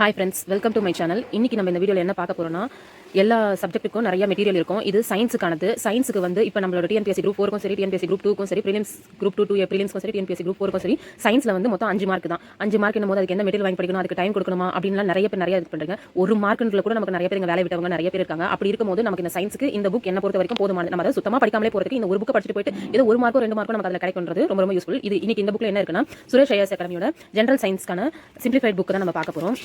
Hi friends, welcome to my channel. இன்னைக்கு நம்ம இந்த வீடியோவில் என்ன பார்க்க போறோம்னா, எல்லா சப்ஜெக்ட்டுக்கும் நிறைய மெட்டீரியல் இருக்கும். இது சயின்ஸுக்கானது. சயின்ஸுக்கு வந்து இப்போ நம்மளோட டிஎன்பிஎஸ்சி குரூப் 4க்கும் சரி, டிஎன்பிஎஸ்சி குரூப் 2க்கும் சரி, ப்ரிலிம்ஸ் குரூப் 2 ப்ரிலிம்ஸ்க்கும் சரி, டிஎன்பிஎஸ்சி குரூப் 4க்கும் சரி, சயின்ஸில் வந்து மொத்தம் 5 மார்க் தான். 5 மார்க் போது அதுக்கு என்ன மெட்டீரியல் வாங்கி படிக்கணும், அதுக்கு டைம் கொடுக்கணுமா அப்படின்லாம் நிறைய பேர் இது பண்ணுறாங்க. ஒரு மார்க்குல கூட நமக்கு நிறைய பேர் வேலை விட்டவங்க நிறைய பேர் இருக்காங்க. அப்படி இருக்கும்போது நமக்கு இந்த சயின்ஸுக்கு இந்த புக் என்ன பொறுத்த வரைக்கும் போதுமானது. நம்ம அதை சுத்தமாக படிக்காமலே போகிறதுக்கு இந்த ஒரு புக் படிச்சுட்டு போயிட்டு ஏதோ ஒரு மார்க்கோ 2 மார்க்கோ நமக்கு அதில் கிடைக்கும்ன்றது ரொம்ப ரொம்ப யூஸ்ஃபுல். இது இன்னைக்கு இந்த புக்கில் என்ன இருக்குன்னா, சுரேஷ் ஐஏஎஸ் அகாடமியோட ஜென்ரல் சயின்ஸ்க்கான சிம்பிளிஃபைட் புக் தான் நம்ம பார்க்க போகிறோம்.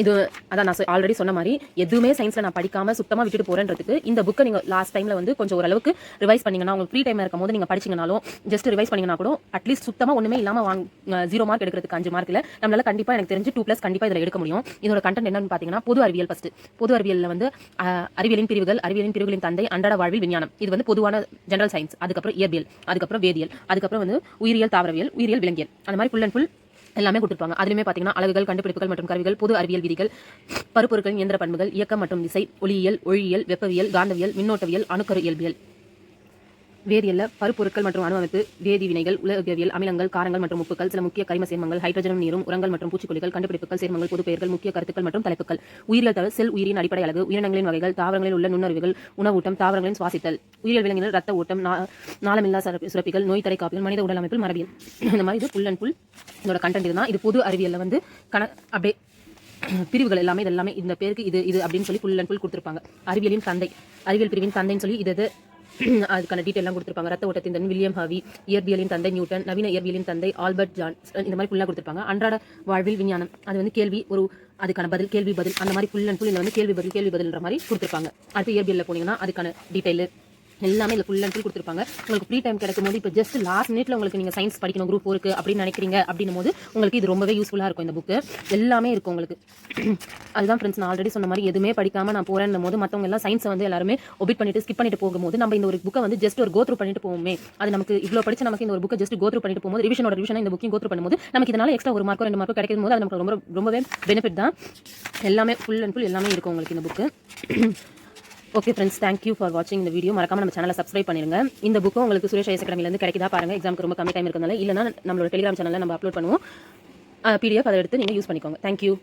இது அதான் நான் ஆல்ரெடி சொன்ன மாதிரி எதுவுமே சயின்ஸில் நான் படிக்காமல் சுத்தமாக விட்டுட்டு போகிறேன்றதுக்கு இந்த புக்கை நீங்கள் லாஸ்ட் டைமில் வந்து கொஞ்சம் ஓரளவுக்கு ரிவைஸ் பண்ணிங்கன்னா, உங்களுக்கு ஃப்ரீ டைம் இருக்கும் போது நீங்கள் படிச்சிங்கனாலும் ஜஸ்ட் ரிவைஸ் பண்ணிங்கன்னா கூட அட்லீஸ்ட் சுத்தமாக ஒன்றுமே இல்லாமல் 0 மார்க் எடுக்கிறதுக்கு 5 மார்க்கில் நம்மளால் கண்டிப்பாக எனக்கு தெரிஞ்சு 2+ கண்டிப்பாக இதில் எடுக்க முடியும். இதோட கண்டென்ட் என்னன்னு பார்த்தீங்கன்னா, பொது அறிவியல். ஃபஸ்ட்டு பொது அறிவியலில் வந்து அறிவியலின் பிரிவுகளின் தந்தை, அன்றாட வாழ்வில் விஞ்ஞானம். இது வந்து பொதுவான ஜெனரல் சயின்ஸ். அதுக்கப்புறம் இயற்பியல், அதுக்கப்புறம் வேதியியல், அதுக்கப்புறம் வந்து உயிரியல், தாவரவியல், உயிரியல், விலங்கியல். அந்த மாதிரி ஃபுல் அண்ட் ஃபுல் எல்லாமே கொடுத்துருப்பாங்க. அதுலேயுமே பார்த்தீங்கன்னா அலகுகள், கண்டுபிடிப்புகள் மற்றும் கருவிகள், பொது அறிவியல் விதிகள், பருப்பொருட்களின் இயந்திர பண்புகள், இயக்கம் மற்றும் திசை, ஒளியியல், ஒழியியல், வெப்பவியல், காந்தவியல், மின்னோட்டவியல், அணுக்கரு இயல்பியல். வேதியியல்ல பருப்பொருட்கள் மற்றும் அணு அமைப்பு, வேதி வினைகள், உலகவியல், அமிலங்கள், காரங்கள் மற்றும் உப்புக்கள், சில முக்கிய கரிம சேர்மங்கள், ஹைட்ரஜனும் நீரும், உரங்கள் மற்றும் பூச்சிக்கொல்லிகள், கண்டுபிடிப்புகள், சேர்மங்கள், பொது பெயர்கள், முக்கிய கருத்துக்கள் மற்றும் தலைப்புகள். உயிரியல் தவிர செல் உயிரின் அடிப்படை அலகு, உயிரினங்களின் வகைகள், தாவரங்களில் உள்ள நுண்ணறிவுகள், உணவூட்டம், தாவரங்களின் சுவாசித்தல், உயிரியல் விலங்கினர், ரத்த ஓட்டம், நாளமில்லா சுரப்பிகள், நோய் தடை காப்பீடு, மனித உடல் அமைப்பில் மரபியல். இந்த மாதிரி இது ஃபுல் அண்ட் ஃபுல் இதோட கண்டென்ட் இதுதான். இது பொது அறிவியல்ல வந்து அப்படியே பிரிவுகள் எல்லாமே இதெல்லாமே இந்த பேருக்கு இது அப்படின்னு சொல்லி ஃபுல் அண்ட் ஃபுல் கொடுத்துருப்பாங்க. அறிவியலின் தந்தை, அறிவியல் பிரிவின் தந்தைன்னு சொல்லி இது அதுக்கான டீட்டெயில் எல்லாம் கொடுத்துருப்பாங்க. ரத்த ஓட்டத்தின் தந்தை வில்லியம் ஹாவி, இயற்பியலின் தந்தை நியூட்டன், நவீன இயற்பியலின் தந்தை ஆல்பர்ட் ஜான். இந்த மாதிரி ஃபுல்லாக கொடுத்துருப்பாங்க. அன்றாட வாழ்வில் விஞ்ஞானம், அது வந்து கேள்வி ஒரு அதுக்கான பதில், கேள்வி பதில், அந்த மாதிரி ஃபுல் அண்ட் ஃபுல் இதில் வந்து கேள்வி பதில்ன்ற மாதிரி கொடுத்துருப்பாங்க. அடுத்து இயற்பியலில் போனீங்கன்னா அதுக்கான டீட்டெயில் எல்லாமே இதில் ஃபுல் அண்ட் ஃபுல் கொடுத்துருப்பாங்க. உங்களுக்கு ஃப்ரீ டைம் கிடைக்கும் போது இப்போ ஜஸ்ட் லாஸ்ட் மினிட்ல உங்களுக்கு நீங்கள் சயின்ஸ் படிக்கணும், குரூப் 4க்கு அப்படின்னு நினைக்கிறீங்க அப்படின்னும் போது உங்களுக்கு இது ரொம்பவே யூஸ்ஃபுல்லாக இருக்கும். இந்த புக்கு எல்லாமே இருக்கும் உங்களுக்கு. அதுதான் ஃப்ரெண்ட்ஸ், நான் ஆல்ரெடி சொன்ன மாதிரி எதுவுமே படிக்காமல் நான் போகிறேன் போது மற்றவங்க எல்லாம் சயின்ஸை வந்து எல்லாருமே ஒபிட் பண்ணிட்டு ஸ்கிப் பண்ணிட்டு போகும்போது நம்ம இந்த ஒரு புக்கை வந்து ஜஸ்ட் ஒரு கோத்ரூ பண்ணிட்டு போவோமே, அது நமக்கு இவ்வளோ படிச்சு நமக்கு இந்த ஒரு புக்கை ஜஸ்ட் கோத்ரூ பண்ணிட்டு போகும்போது ரிவிஷன் இந்த புக்கையும் கோத்ரூ பண்ணும்போது நமக்கு இதனால எக்ஸ்ட்ரா 1 மார்க்கோ 2 மார்க்கோ கிடைக்கும் போது அது நமக்கு ரொம்பவே பெனிஃபிட் தான். எல்லாமே ஃபுல் அண்ட் ஃபுல் எல்லாமே இருக்கும் உங்களுக்கு இந்த book. Okay friends, thank you for வாட்சிங் இந்த வீடியோ. மறக்காம நம்ம சேனலை சப்ஸ்கிரைப் பண்ணிருங்க. இந்த புக்கும் உங்களுக்கு சுரேஷ் ஐஏஎஸ் அகாடமிலேருந்து கிடைக்குதா பாருங்க. எக்ஸாமுக்கு ரொம்ப கம்மி டைம் இருக்கிறதுனால, இல்லைனா நம்மளோட டெலிகிராம் சேனலில் நம்ம அப்லோட் பண்ணுவோம். PDF அதை எடுத்து நீங்கள் யூஸ் பண்ணிக்கோங்க. தேங்க்யூ.